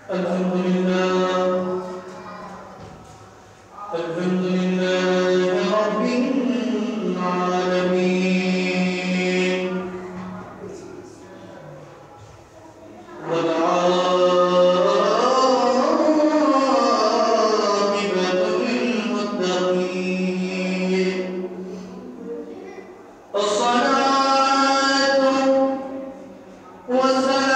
الحمد لله الحمد لله رب العالمين والعاقبة للمتقين الصلاة والسلام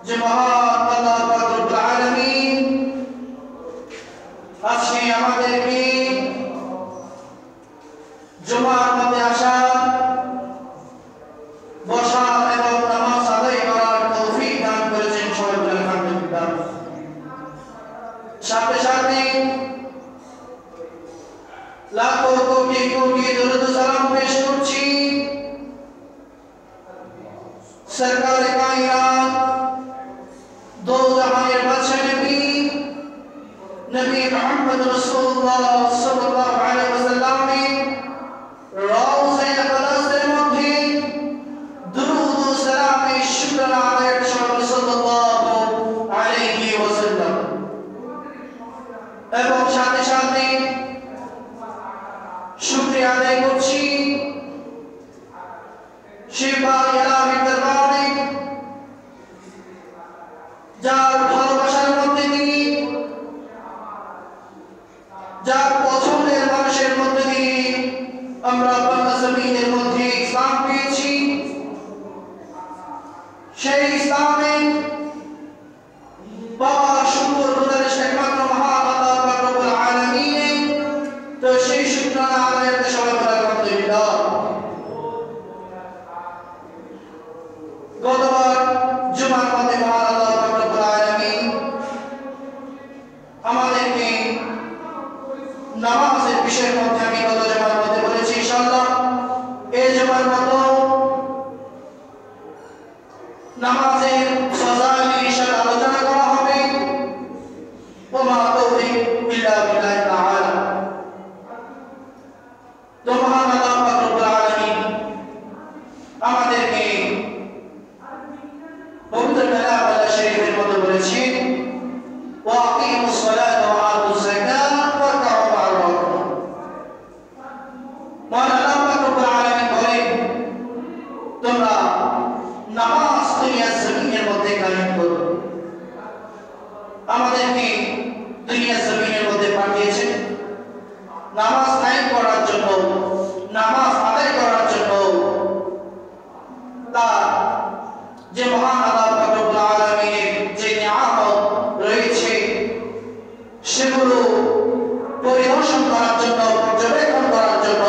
যে মহান আল্লাহ পাক রব্বুল আলামিন আজকে আমাদেরকে জুমার মধ্যে আসা, বসা এবং নামাজ আদায় করার তৌফিক দান করেছেন। সবাই বলেন আলহামদুলিল্লাহ। সাথে সাথে লাখো কোটি কোটি দরুদ সালাম পেশ করছি সরকারে কায়নাত দো জাহানের বাদশা নবী মুহাম্মদ রাসূলুল্লাহ সাল্লাল্লাহু আলাইহি ওয়াসাল্লামের রওজা আকদাসের মধ্যে দুরূদ ও সালামের শুকরানা আদায় সাল্লাল্লাহু আলাইহি ওয়াসাল্লাম এবং সাথে সাথে শুকরিয়া আদায় করছি শিফার ইলাহি দরবারে, যার ভালোবাসার মধ্যে দিয়ে, যার পছন্দের মানুষের মধ্যে দিয়ে আমরা বাংলা জমিনের মধ্যে ইসলাম পেয়েছি। সেই ইসলামে বাবা শুকর গুজারিশ একমাত্র মহান আল্লাহ পাক রব্বুল আলামিন। তো সেই শুকরানা আদায়ের সবাই বলে আলহামদুলিল্লাহ। গতবার জুমার মধ্যে মহান আল্লাহ পাক রব্বুল আলামিন আমাদেরকে নামাজের বিষয়ের মধ্যে, আমি গত জুমার মধ্যে বলেছি ইনশাআল্লাহ এই জুমার মতো নামাজের ফজাইল ইনশাআল্লাহ আলোচনা করা হবে। ওমা তৌফিক ইল্লা বিল্লাহ তাআলা। তো মহান আল্লাহ পাক রব্বুল আলামিন আমাদেরকে পবিত্র কালাম আল্লাহ শরীফের মধ্যে বলেছেন ওয়া আকিমুস সালাতা ওয়া আতুজ যাকাত ওয়ারকাউ মা'আর রাকিঈন। মহান আল্লাহ পাক রব্বুল আলামিন বলেন তোমরা নামাজ দুনিয়ার জমিনের মধ্যে কায়েম করো। আমাদেরকে দুনিয়ার জমিনের মধ্যে পাঠিয়েছেন নামাজ কায়েম করার জন্য, নামাজ আদায় করার জন্য। তার যে মহান আল্লাহ পাক রব্বুল আলামিনের যে নিয়ামত রয়েছে সেগুলো পরিদর্শন করার জন্য, পর্যবেক্ষণ করার জন্য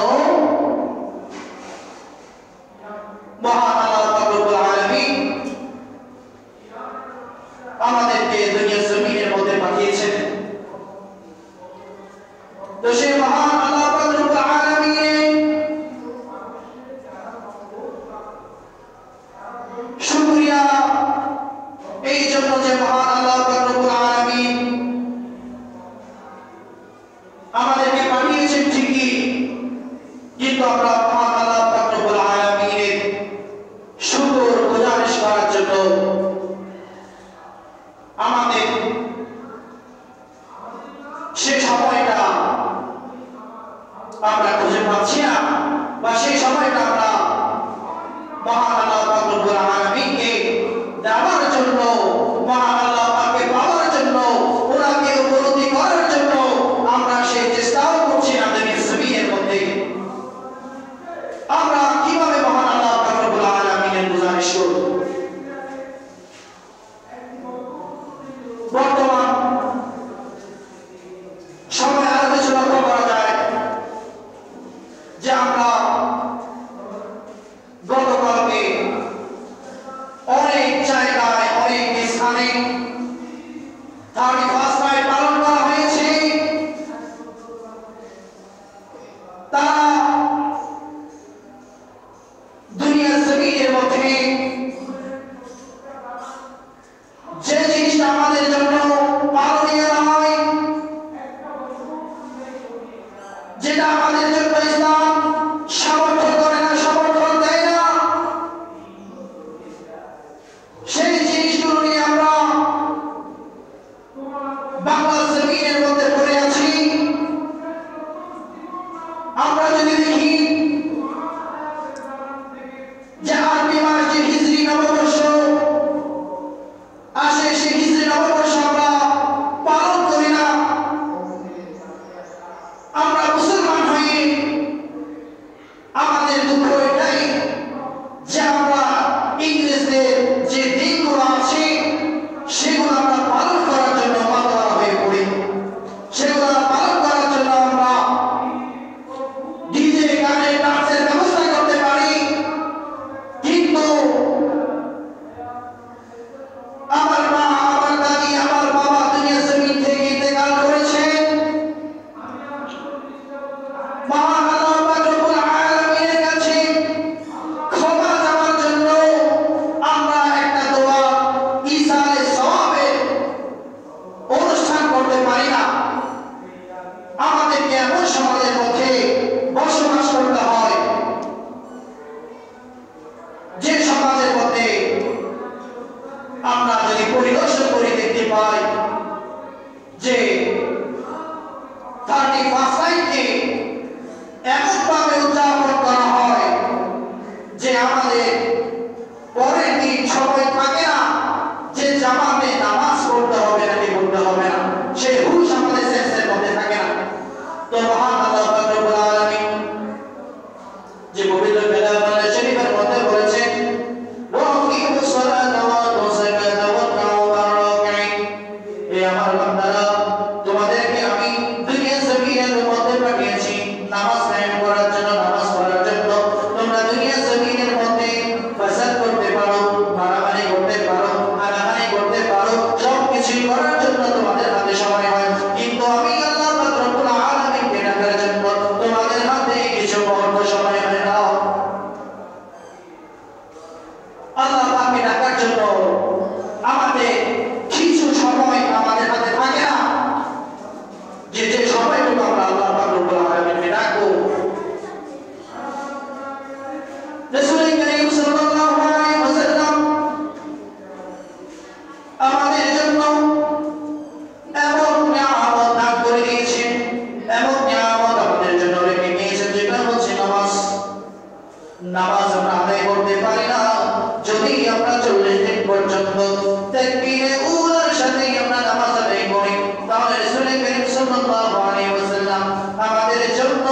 মহান আল্লাহ পাক রব্বুল আলামিন আমাদেরকে দুনিয়ার জমিনের মধ্যে পাঠিয়েছেন। তো সেই মহান আল্লাহ পাক রব্বুল আলামিন শুকরিয়া এই জন্য যে মহান আল্লাহ পাক রব্বুল আলামিন আমাদেরকে পাঠিয়েছেন ঠিকই, কিন্তু আমরা মহান আল্লাহ পাক রব্বুল আলামিনের শুকর গুজারিশ করার জন্য আমাদের সেই সময়টা আমরা খুঁজে পাচ্ছি না, বা সেই সময়টা আমরা মহান আল্লাহ পাক রব্বুল আলামিনকে দেওয়ার জন্য, মহান আল্লাহ পাককে পাওয়ার জন্য, ওনাকে উপলব্ধি করার জন্য আমরা সেই চেষ্টাও করছি না দুনিয়ার জমিনের মধ্যে। আমরা কিভাবে মহান আল্লাহ পাক রব্বুল আলামিনের গুজারিশ করব? বর্তমান সময় আরো কিছু লক্ষ্য করা যায় যে আমরা গতকালকে অনেক জায়গায়, অনেক স্থানে 31st নাইট পালন করা হয়েছে। তারা দুনিয়ার জমিনের মধ্যে যে জিনিসটা আমাদের জন্য পালনীয় নয়, যেটা আমাদের জন্য ইসলাম সমর্থন করে না, সমর্থন দেয় না, সেই জিনিসগুলো নিয়ে আমরা আমরা যদি পরিদর্শন করে দেখতে পাই যে 31st নাইটকে এমন ভাবে উদযাপন করা হয় যে আমাদের পরের দিন সময় থাকে না যে জামাতে নামাজ পড়তে হবে নাকি পড়তে হবে না, সেই হুঁশ আমাদের সেন্সের মধ্যে থাকে না। তো মহান আল্লাহ পাক রব্বুল আলামিন যে পবিত্র কালাম শরীফের মধ্যে বলেছেন ওয়া আকিমুস সালাতা ওয়া আতুজ যাকাতা ওয়া রাকাউ রাকিঈন, হে আমার বান্দারা তোমাদেরকে আমি দুনিয়া জমিনের মধ্যে পাঠিয়েছি নামাজ কায়েম করার জন্য, নামাজ পড়ার জন্য। তোমরা দুনিয়া জমিনের মধ্যে ফাসাদ করতে পারো, মারামারি করতে পারো, হানাহানি করতে পারো, সব কিছুই করার জন্য তোমাদের হাতে সময় হয়, কিন্তু আমি আল্লাহ পাক রব্বুল আলামিনকে ডাকার জন্য তোমাদের হাতে কিছু মুহূর্ত সময় হয় না। আল্লাহ পাককে ডাকার জন্য আমাদের কিছু সময় আমাদের হাতে থাকে না, যে সময়টুকু আমরা আল্লাহ পাক রব্বুল আলামিনকে ডাকবো। রাসূল করিম সাল্লাল্লাহু আলাইহি ওয়াসাল্লাম আমাদের জন্য এমন নিয়ামত দান করে দিয়েছেন, এমন নিয়ামত আমাদের জন্য রেখে দিয়েছেন, যেটা হচ্ছে নামাজ। নামাজ আমরা আদায় করতে পারি না যদি আমরা 40 দিন পর্যন্ত তাকবীরে উলার সাথে আমরা নামাজ আদায় করি, তাহলে রাসূল করিম সাল্লাল্লাহু আলাইহি ওয়াসাল্লাম আমাদের জন্য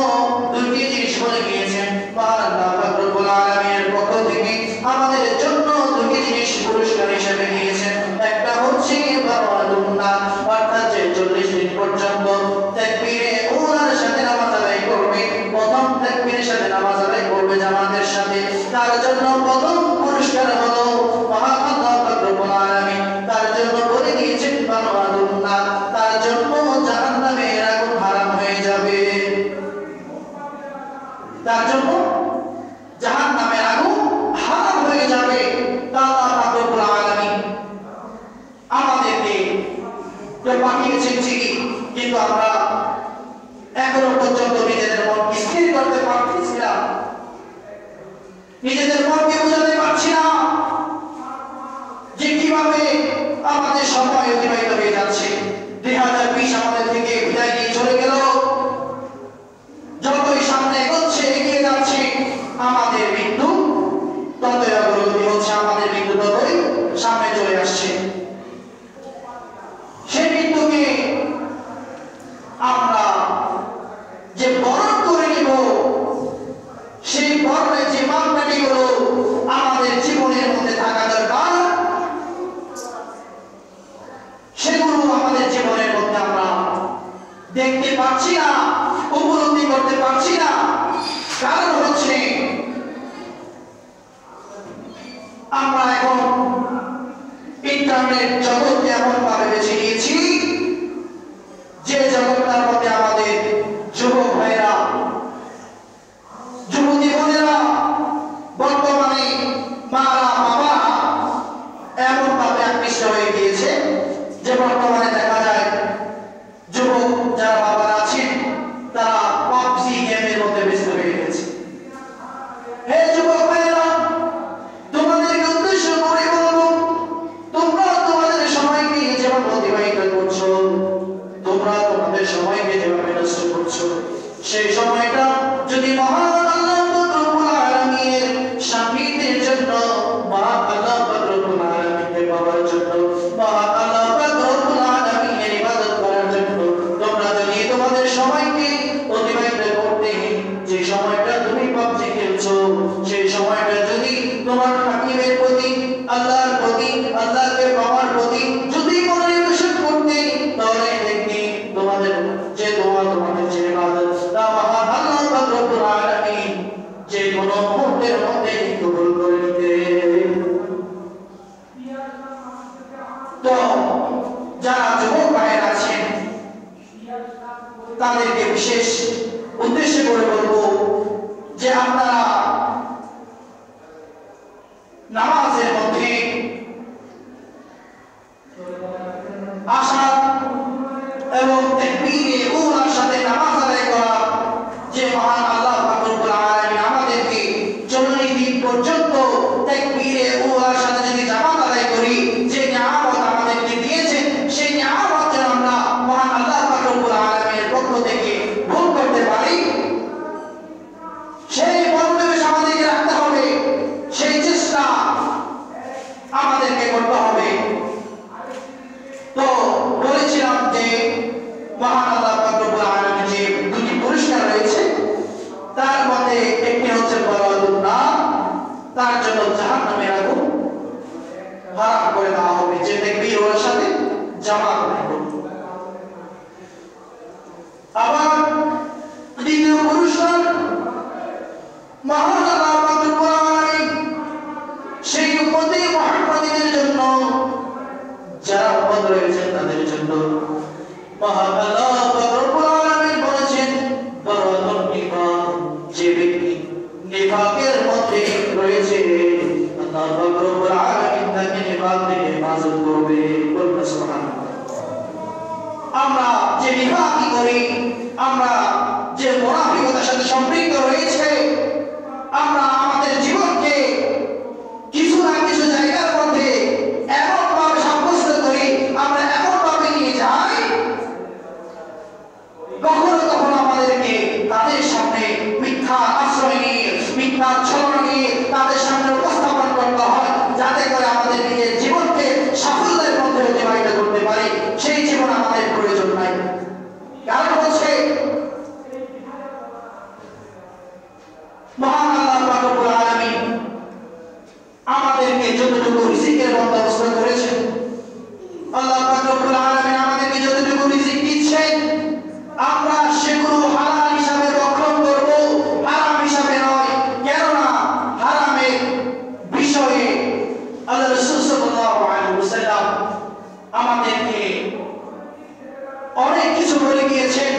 দুটি জিনিস বলে গিয়েছেন। আল্লাহ পাক রব্বুল আলামিনের পক্ষ থেকে আমাদের জন্য দুটি জিনিস পুরস্কার হিসেবে দিয়েছেন। একটা হচ্ছে বারাতুন নাস, অর্থাৎ যে 40 দিন পর্যন্ত তাকবীরে উলার সাথে নামাজ আদায় করবে, প্রথম তাকবীরের সাথে নামাজ আদায় করবে জামাতের সাথে, তার জন্য প্রথম পুরস্কার হলো মহান আল্লাহ পাক রব্বুল আলামিন তার জন্য বলে দিয়েছেন বারাতুন নাস, তার জন্য জাহান্নামের আগুন হারাম হয়ে যাবে, তার জন্য জাহান্নামের আগুন হারাম হয়ে যাবে। আল্লাহ পাক রব্বুল আলামিন আমাদেরকে পাঠিয়েছেন ঠিকই, কিন্তু আমরা এখনো পর্যন্ত নিজেদের মনকে স্থির করতে পারছি না, নিজেদের মনকে বোঝাতে পারছি না যে কিভাবে আমাদের সময় অতিবাহিত হয়ে যাচ্ছে। 2020 আমাদের থেকে বিদায় নিয়ে চলে গেল, যতই সামনে এগিয়ে যাচ্ছে আমাদের মৃত্যু ততই অগ্রগতি হচ্ছে, আমাদের মৃত্যু ততই সামনে চলে আসছে। সেই মৃত্যুকে আমরা যে বরণ করে নিব, সেই বরণের যে মাপকাঠিগুলো আমাদের জীবনের মধ্যে থাকা দরকার, সেগুলো আমাদের জীবনের মধ্যে আমরা দেখতে পাচ্ছি না, উপলব্ধি করতে পারছি না। কারণ হচ্ছে আমরা এখন ইন্টারনেট জগৎকে এমন ভাবে বেছে নিয়েছি যে জগৎটার মধ্যে আমাদের যুবক ভাইরা, যুবতী বোনেরা, বর্তমানে মারা বাবা এমন ভাবে আকৃষ্ট হয়ে গিয়েছে যে বর্তমানে দেখা যায় যুবক যারা বাবারা আছেন তারা পাবজি গেমের মধ্যে ব্যস্ত হয়ে গেছে। হে যুবক ভাইরা, তোমাদেরকে উদ্দেশ্য করে বলবো, তোমরা তোমাদের সময়কে যেভাবে অতিবাহিত করছো, তোমরা তোমাদের সময়কে যেভাবে নষ্ট করছো, সেই সময়টা যদি মহান আল্লাহ পাক রব্বুল আলামিনের সান্নিধ্যের জন্য, মহান আল্লাহ পাক রব্বুল আলামিনকে পাওয়ার জন্য, মহান আল্লাহ পাক রব্বুল আলামিনের ইবাদত করার জন্য তোমরা যদি তোমাদের সময়কে অতিবাহিত করতে, যে সময়টা তুমি পাবজি খেলছো, সেই সময়টা যদি তোমার হাকিমের প্রতি, আল্লাহর প্রতি, আল্লাহকে পাওয়ার প্রতি যদি মনোনিবেশ করতে, তাহলে দেখতে তোমাদের যে দোয়া, তোমাদের যে ইবাদত, তা মহান আল্লাহ পাক রব্বুল আলামিন যে কোনো মুহূর্তের মধ্যে কবুল করে নিতেন। তো যারা যুবক ভাইয়েরা আছেন তাদেরকে বিশেষ উদ্দেশ্য করে বলবো যে আপনারা নামাজের মধ্যে আসা এবং তাকবীরে উলার সাথে নামাজ আদায় করা, যে মহান আল্লাহ পাক রব্বুল আলামিন আমাদেরকে 40 দিন পর্যন্ত তাকবীরে উলার সাথে যদি জামাত আদায় করি, যে হারাম করে দেওয়া হবে, যে ব্যক্তি ওর সাথে জামাত করবে। আবার দ্বিতীয় পুরস্কার মহান আল্লাহ পাক রব্বুল আলামিন সেই উম্মতে মুহাম্মাদীদের জন্য, যারা উম্মত রয়েছেন তাদের জন্য মহান আল্লাহ পাক রব্বুল আলামিন বলেছেন বারাতুন নিফাক, যে ব্যক্তি নিফাকের মধ্যে রয়েছে আল্লাহ পাক রব্বুল আলামিন তাকে নিফাক থেকে হেফাজত করবে। বলুন সুবহানাল্লাহ। আমরা যে নিফাকি করি, আমরা যে মুনাফিকতার সাথে সম্পৃক্ত রয়েছে, আমরা আমাদের জীবনকে কিছু না কিছু জায়গার মধ্যে এমন ভাবে সাব্যস্ত করি, আমরা এমন ভাবে নিয়ে যাই, কখনো কখনো আমাদেরকে তাদের সামনে মিথ্যা আশ্রয় নিয়ে, মিথ্যা ছলনা নিয়ে তাদের সামনে উপস্থাপন করতে হয়, যাতে করে আমাদের নিজের জীবনকে সাফল্যের মধ্যে অতিবাহিত করতে পারি। সেই জীবন আমাদের প্রয়োজন নাই। কারণ হচ্ছে মহান আল্লাহ পাক রব্বুল আলামিন আমাদেরকে যতটুকু রিজিকের বন্দোবস্ত করেছেন, আল্লাহ পাক রব্বুল আলামিন আমাদেরকে যতটুকু রিজিক দিচ্ছেন, আমরা সেগুলো হালাল হিসাবে রক্ষণ করব, হারাম হিসাবে নয়। কেননা হারামের বিষয়ে আল্লাহ রাসূল সাল্লাল্লাহু আলাইহি ওয়াসাল্লাম আমাদেরকে অনেক কিছু বলে গিয়েছেন।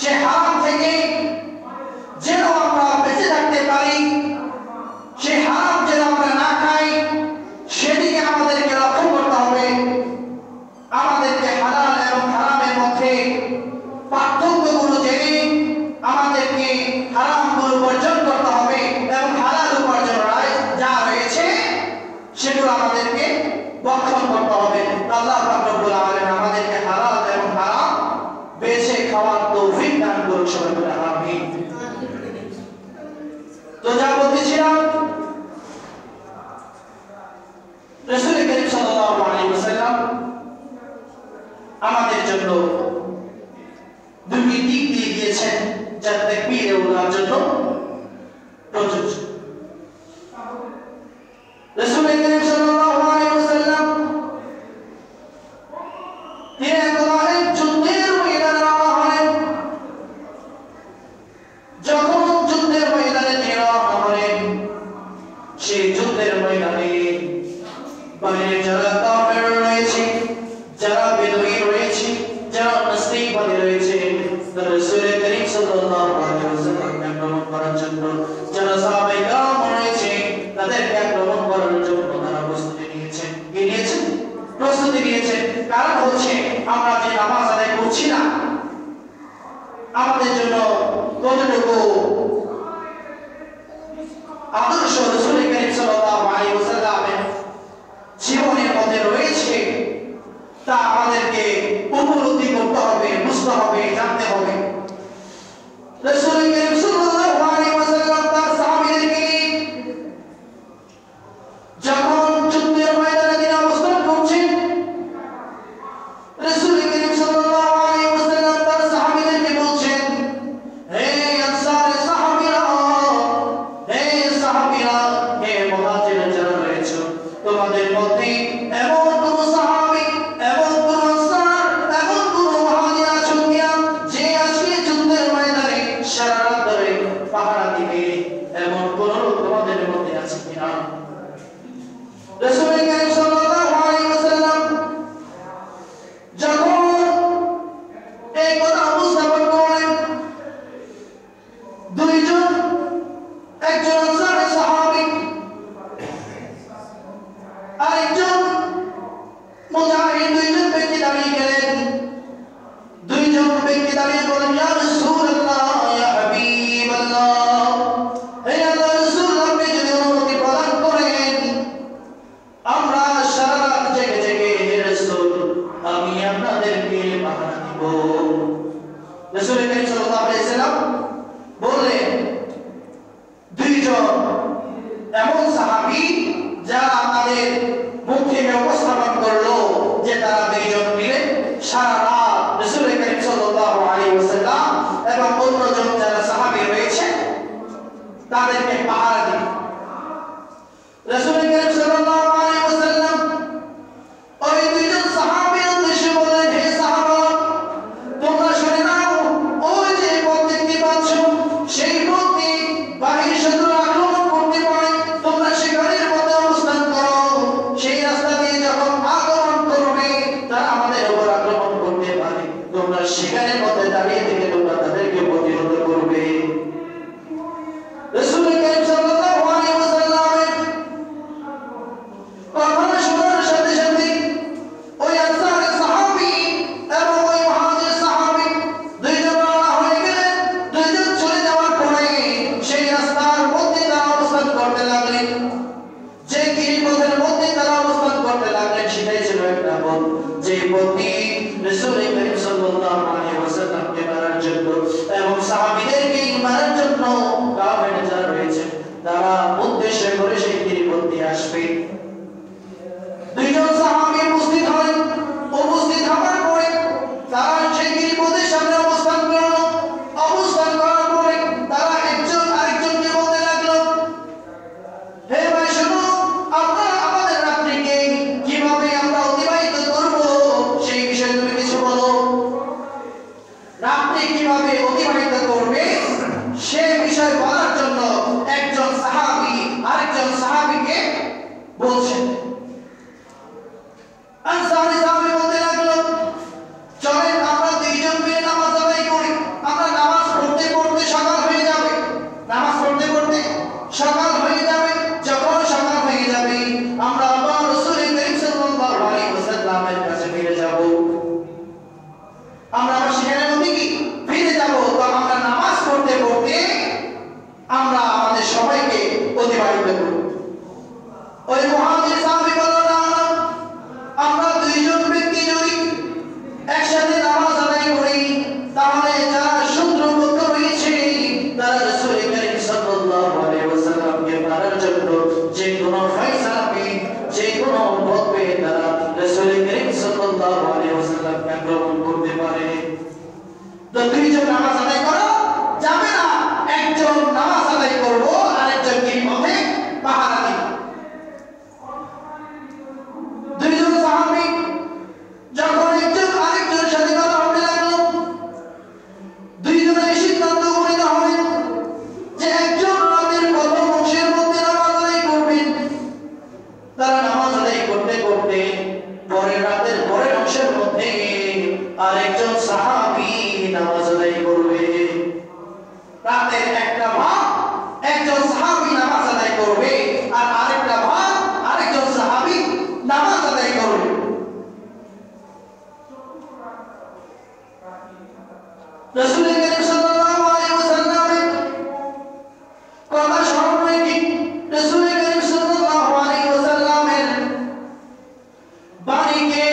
সে হারাম থেকে যেন আমরা বেঁচে থাকতে পারি, সে হারাম যেন আমরা না খাই, সেদিকে আমাদেরকে লক্ষ্য করতে হবে। আমাদেরকে হালাল এবং হারামের মধ্যে পার্থক্যগুলো জেনে আমাদেরকে হারামগুলো বর্জন করতে হবে এবং হালাল উপার্জন যা রয়েছে সেগুলো আমাদেরকে বক্ষণ করতে হবে। আল্লাহ পাক রব্বুল আলামিন আমাদেরকে হালাল এবং হারাম বেছে খাওয়ার তৌফিক দান করুন। সবাই বলে আমিন। তো যা বলতেছিলাম, রাসূল করিম সাল্লাল্লাহু আলাইহি ওয়াসাল্লাম আমাদের জন্য দুটি দিক দিয়ে দিয়েছেন, যা তাকবীরে উলার জন্য প্রযোজ্য। রাসূল করিম সাল্লাল্লাহু আলাইহি ওয়াসাল্লাম তিনি একবার যুদ্ধের ময়দানে রওনা হলেন। যখন যুদ্ধের ময়দানে তিনি রওনা হলেন, সেই যুদ্ধের ময়দানে বাইরে যারা কাফের রয়েছে, যারা বেদুঈ রয়েছে, যারা নাস্তিকবাদী রয়েছে, রাসূল করিম সাল্লাল্লাহু আলাইহি ওয়াসাল্লাম আক্রমণ করার জন্য, যারা সাহাবায়ে কেরাম রয়েছে তাদেরকে আক্রমণ করার জন্য তারা প্রস্তুতি নিয়েছেন। কি নিয়েছেন? প্রস্তুতি নিয়েছেন। কারণ হচ্ছে আমরা যে নামাজ আদায় করছি না, আমাদের জন্য কতটুকু আদর্শ রাসূল করিম সাল্লাল্লাহু আলাইহি ওয়াসাল্লামের জীবনের মধ্যে রয়েছে, তা আমাদেরকে উপলব্ধি করতে হবে, বুঝতে হবে, জানতে হবে। রাসূল করিম সাল্লাল্লাহু আলাইহি ওয়াসাল্লাম তার সাহাবীদেরকে যখন যুদ্ধের ময়দানে তিনি অবস্থান করছেন, রাসূল করিম সাল্লাল্লাহু আলাইহি ওয়াসাল্লাম তার সাহাবীদেরকে বলছেন, হে আনসারী সাহাবীরা, হে সাহাবীরা, হে মুহাজির যারা রয়েছে, তোমাদের মধ্যে এমন কোন সাহাবী, এমন কোন আনসার, এমন কোন মুহাজির আছেন কিনা যে আজকে যুদ্ধের ময়দানে সারা রাত ধরে পাহারা দিবে? এমন কোন লোক তোমাদের মধ্যে আছে কিনা? রাসূল করিম সাল্লাল্লাহু আলাইহি ওয়াসাল্লাম যখন এই কথা উপস্থাপন করলেন, দুইজন, একজন আনসারী সাহাবী, আরেকজন মুজাহিদ, দুইজন ব্যক্তি দাঁড়িয়ে গেলেন। দুইজন ব্যক্তি দাঁড়িয়ে বলেন, ইয়া রাসূলুল্লাহ, ইয়া হাবিবাল্লাহ, হে আল্লাহর রাসূল, আপনি যদি অনুমতি প্রদান করেন আমরা সারা রাত জেগে জেগে, হে রাসূল, আমি আপনাদেরকে পাহারা দিব। রাসূল করিম সাল্লাল্লাহু আলাইহি ওয়াসাল্লাম বললেন, দুইজন এমন সাহাবী যারা তাদের মুখ থেকে উপস্থাপন করলো যে তারা দুইজন মিলে সারা রাত রাসূল করিম সাল্লাল্লাহু আলাইহি ওয়াসাল্লাম এবং অন্যজন যারা সাহাবী রয়েছে তাদেরকে পাহারা দিবে। রাসূল করিম সাল্লাল্লাহু আলাইহি লাগলেন সেটাই ছিল একটা পথ, যে পথটি রাসূল করিম সাল্লাল্লাহু আলাইহি ওয়াসাল্লামকে মারার জন্য এবং সাহাবীদেরকে মারার জন্য কাফের যারা রয়েছে তারা উদ্দেশ্য করে সেই পথটি আসবে। দুইজন সাহাবী উপস্থিত হলেন, উপস্থিত হওয়ার পরে তারা সেই পথের সামনে অবস্থান করলো। অবস্থান করার পরে তারা একজন আরেকজনকে বলতে লাগলো, হে ভাই শোনো, আমরা আমাদের রাত্রিকে কিভাবে আমরা অতিবাহিত করব সেই বিষয়ে তুমি কিছু বলো। রাত্রি কিভাবে অতিবাহিত করবে সে বিষয় বলার জন্য একজন সাহাবী আরেকজন সাহাবীকে বলছেন। আনসারী সাহাবী বলতে লাগলো, চলেন আমরা দুইজন মিলে নামাজ আদায় করি। আমরা নামাজ পড়তে পড়তে সকাল হয়ে যাবে, নামাজ পড়তে পড়তে সকাল হয়ে যাবে। যখন সকাল হয়ে যাবে আমরা আবার রাসূল করিম সাল্লাল্লাহু আলাইহি ওয়াসাল্লামের কাছে ফিরে যাব। আমরা আবার সেখানের মধ্যে কি ফিরে যাব। তো আমরা নামাজ পড়তে পড়তে আমরা আমাদের সবাইকে অতিবাহিত করব। ওই মুহাজির সাহাবী বলল, না আমরা দুইজন ব্যক্তি যদি একসাথে নামাজ আদায় করি তাহলে যারা শত্রুপক্ষ রয়েছে তারা রাসূল করিম সাল্লাল্লাহু আলাইহি ওয়াসাল্লামকে মারার জন্য যে কোনো ফয়সালা পেয়ে যে কোনো পথ পেয়ে তারা রাসূল করিম সাল্লাল্লাহু আলাইহি ওয়াসাল্লামকে আক্রমণ করতে পারে। তো দুইজন নামাজ আদায় করা যাবে না, একজন নামাজ আদায় করবো আরেকজন কি পথে পাহারা দিবে। দুইজন সাহাবী যখন একজন আরেকজনের সাথে কথা বলতে লাগলো, দুইজনের সিদ্ধান্ত উপনীত হলেন যে একজন রাতের প্রথম অংশের মধ্যে নামাজ আদায় করবেন। তারা নামাজ আদায় করতে করতে পরের রাতের পরের অংশের মধ্যে আরেকজন সাহাবী নামাজ আদায় করবে। রাতের একটা ভাগ একজন সাহাবী নামাজ আদায় করবে আর আরেকটা ভাগ আরেকজন সাহাবী নামাজ আদায় করবে। রাসূল করিম সাল্লাল্লাহু আলাইহি ওয়াসাল্লামের কথা স্মরণ রেখে রাসূল করিম সাল্লাল্লাহু আলাইহি ওয়াসাল্লামের বাণীকে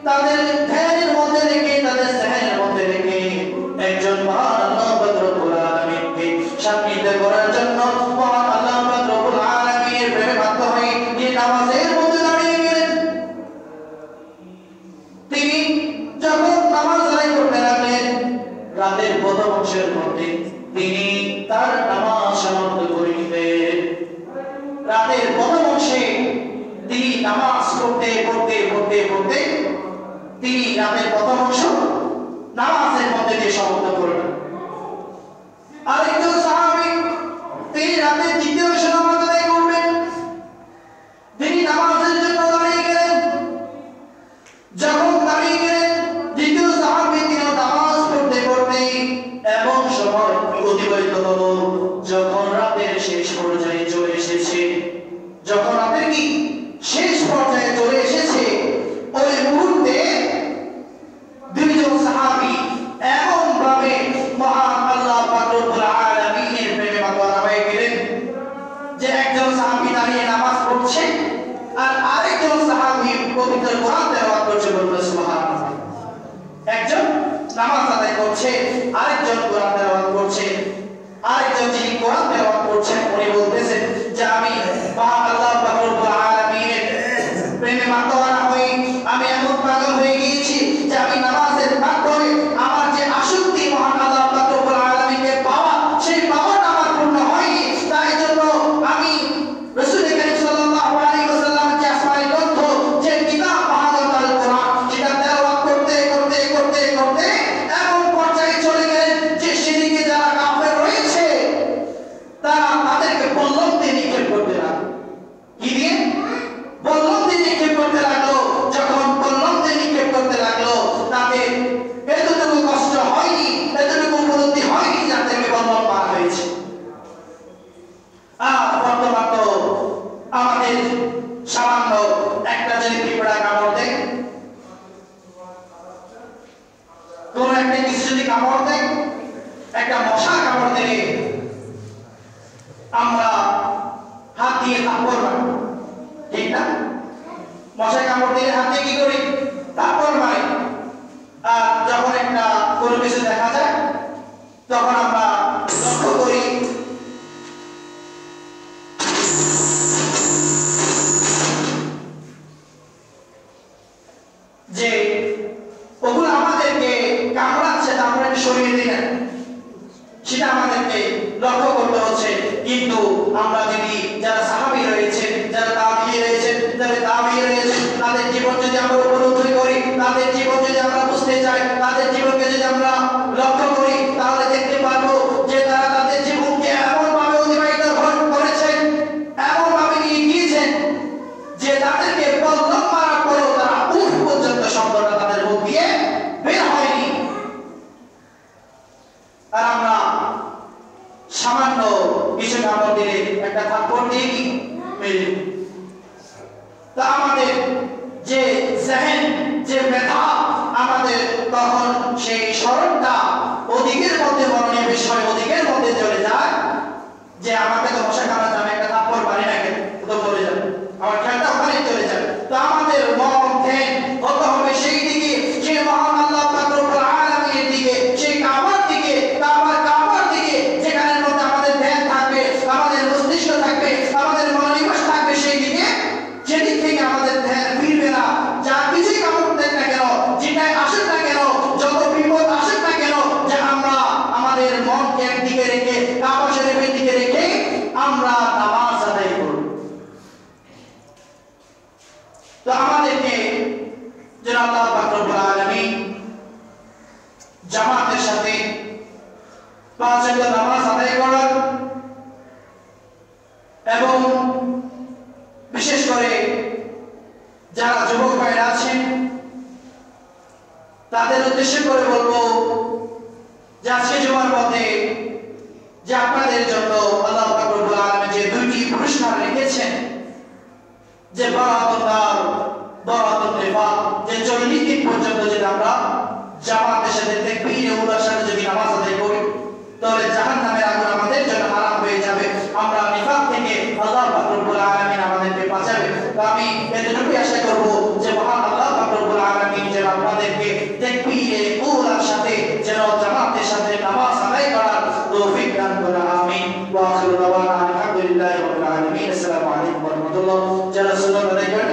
তাদের ধ্যানের মধ্যে রেখে তাদের জেহেনের মধ্যে রেখে একজন মহান আল্লাহ পাক রব্বুল আলামিনকে সান্নিধ্য করার জন্য মহান আল্লাহ পাক রব্বুল আলামিনের প্রেমে বাধ্য হয়ে এই নামাজের মধ্যে দাঁড়িয়ে গেলেন। তিনি যখন নামাজ আদায় করতে লাগলেন রাতের প্রথম অংশের মধ্যে তিনি তার নামাজ সমাপ্ত করে নিলেন। রাতের প্রথম অংশে তিনি নামাজ পড়তে পড়তে পড়তে পড়তে তিনি রাতের প্রথম অংশ নামাজের মধ্যে দিয়ে সমাপ্ত করলেন। আরেকজন সাহাবী তিনি রাতের দ্বিতীয় অংশ নামাজ আদায় করবেন। তিনি নামাজের জন্য দাঁড়িয়ে গেলেন। যখন দাঁড়িয়ে গেলেন দ্বিতীয় সাহাবী তিনি নামাজ পড়তে পড়তে এমন সময় অতিবাহিত হলো যখন রাতের শেষ পর্যায়ে চলে এসেছে। যখন রাতের কি শেষ পর্যায়ে চলে এসেছে ওই মুহূর্তে দুইজন সাহাবী এমন ভাবে মহান আল্লাহ পাক রব্বুল আলামিনের প্রেমে মাতোয়ারা হয়ে গেলেন যে একজন সাহাবী দাঁড়িয়ে নামাজ পড়ছে আর আরেকজন সাহাবী পবিত্র কোরআন তেলাওয়াত করছে, বলতে সুবহানাল্লাহ। একজন নামাজ আদায় করছে আরেকজন কোরআন তেলাওয়াত করছে। আরেকজন যিনি কোরআন তেলাওয়াত করছেন উনি বলতেছেন যে আমি মহান আল্লাহ পাক রব্বুল আলামিনের প্রেমে মাতোয়ারা হয়ে আমি এমন পাগল হয়ে গিয়েছি যে আমি নামাজের মাধ্যমে আমার যে আসক্তি মহান আল্লাহ পাক রব্বুল আলামিনকে পাওয়া সেই পাওয়াটা আমার পূর্ণ হয়নি। তাই জন্য আমি রাসূল করিম সাল্লাল্লাহু আলাইহি ওয়াসাল্লামের যে আসমানি গ্রন্থ যে কিতাব মহান আল কোরআন সেটা তেলাওয়াত করতে করতে করতে করতে এমন পর্যায়ে চলে গেলেন যে সেদিকে যারা কাফের রয়েছে তারা তাদেরকে বল্লম দিয়ে নিক্ষেপ করতে লাগলো। কি দিয়ে? বল্লম দিয়ে নিক্ষেপ করতে লাগলো। যখন বল্লম দিয়ে নিক্ষেপ করতে লাগলো তাদের এতটুকু কষ্ট হয়নি, এতটুকু উপলব্ধি হয়নি যাদেরকে বল্লম মারা হয়েছে। আর বর্তমান তো আমাদের সামান্য একটা যদি পিঁপড়া কামড় দেয়, কোন একটা কিছু যদি কামড় দেয়, একটা মশা কামড় দিলে আমরা হাত দিয়ে কামড় মারি, ঠিক না? মশা কামড় দিলে হাতে কি করি তারপর মারি আর যখন একটা কোনো কিছু দেখা যায় তখন আমরা লক্ষ্য করি যে ওগুলো আমাদেরকে কামড়াচ্ছে তা আমরা একটু সরিয়ে দিই না সেটা আমাদেরকে লক্ষ্য করতে হচ্ছে কিন্তু আমরা যদি যারা সাহাবী রয়েছে যারা তাবিঈ রয়েছে তাদের জীবন যদি আমরা উপলব্ধি করি তাদের জীবন যদি আমরা বুঝতে চাই তাদের জীবনকে যদি আমরা লক্ষ্য করি তাহলে দেখতে পারবো যে তারা তাদের জীবনকে এমন ভাবে অতিবাহিত করেছেন এমন ভাবে নিয়ে গিয়েছেন যে তাদেরকে বল্লম মারা পরেও তারা উফ পর্যন্ত শব্দটা তাদের মুখ দিয়ে বের হয়নি আর আমরা সামান্য কিছু কামড় দিলে একটা থাপ্পড় দিয়ে কি মেরে তা আমাদের যে জেহেন যে মেধা আমাদের তখন সেই স্মরণটা ওদিকের মধ্যে মরণীয় বিষয় ওদিকের মধ্যে চলে যায় যে আমাকে তো মশা কামড়াচ্ছে আমি একটা থাপ্পড় মারি না কেন তো মরে যাবে আমার খেয়ালটা ওখানেই চলে যাবে তো আমাদের মন ধ্যান হতে হবে সেই দিকে যে মহান আল্লাহ পাক রব্বুল আলামিনের দিকে সেই কাবার দিকে কাবার দিকে যেখানের মধ্যে আমাদের ধ্যান থাকবে আমাদের মস্তিষ্ক থাকবে আমাদের মনোনিবেশ থাকবে সেই দিকে যেদিক থেকে আমাদের ধ্যান ফিরবে না যা কিছুই কামড় দেন না কেন যেটাই আসুক না কেন যত বিপদ আসুক না কেন যে আমরা আমাদের মনকে একদিকে রেখে কাবা শরীফের দিকে রেখে আমরা নামাজ আদায় করব তো আমাদেরকে যেন আল্লাহ পাক রব্বুল আলামিন জামাতের সাথে পাঁচ ওয়াক্ত নামাজ আদায় করার এবং বিশেষ করে যারা যুবক ভাইরা আছেন তাদের উদ্দেশ্য করে বলবো যে আজকে জুমার মধ্যে যে আপনাদের জন্য আল্লাহ পাক রব্বুল আলামিন যে দুইটি পুরস্কার রেখেছেন যে বারাতুন নার বারাতুন নিফাক যে 40 দিন পর্যন্ত যদি আমরা জামাতের সাথে তাকবীর উলার সাথে যদি নামাজ আদায় করি তাহলে জাহান্নামের আগুন আমাদের জন্য হারাম হয়ে যাবে আমরা নিফাক থেকে আল্লাহ পাক রব্বুল আলামিন আমাদেরকে বাঁচাবে তো আমি এতটুকুই আশা করব যে মহান আল্লাহ পাক রব্বুল আলামিন যেন আপনাদেরকে তাকবীরে উলার সাথে যেন জামাতের সাথে নামাজ আদায় করার তৌফিক দান করেন আমিন ওয়া আখিরু দাওয়ানা আলহামদুলিল্লাহি রাব্বিল আলামিন আসসালামু আলাইকুম ওয়া রাহমাতুল্লাহ যারা সুন্নাত আদায় করেন